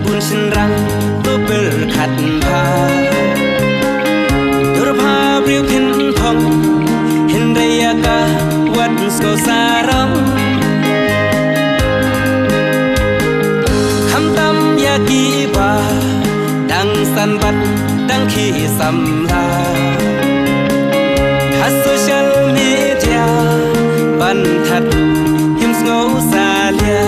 บุญฉันรังตัวเปิลขัดพาตัวพาเปรียวเห็นพองเห็นระยะกาวัดสกสารองคำตำยากีบาดังสันบัดดังขี้สำลาฮัสโซเชียลมีเดียบันทัดหิมสโงสาเลีย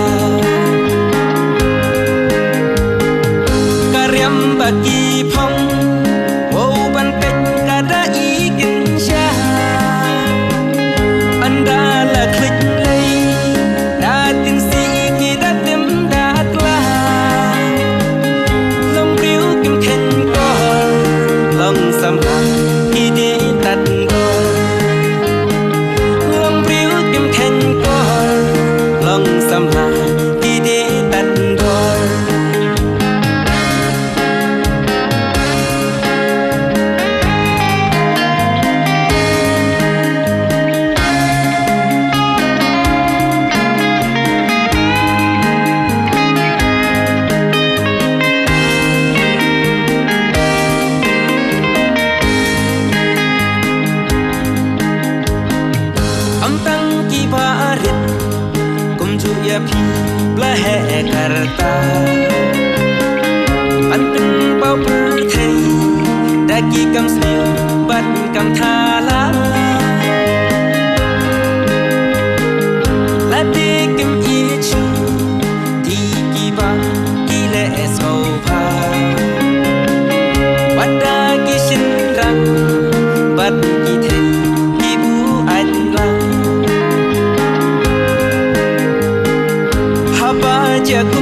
bagi phong wow ban pek kada ikin sha anda la klik lay datin si ki datim datla long riu kim khen ko long sam la ki di tat ko long riu kim khen ko long sam la ki di tat ko ya pi bla he karta an tin bao pu thei da ki kam sniu bat kam tha la ti kim i chu ti ki ba ki le so pha bat da ki shin rang bat ki thei ki bu an la Jago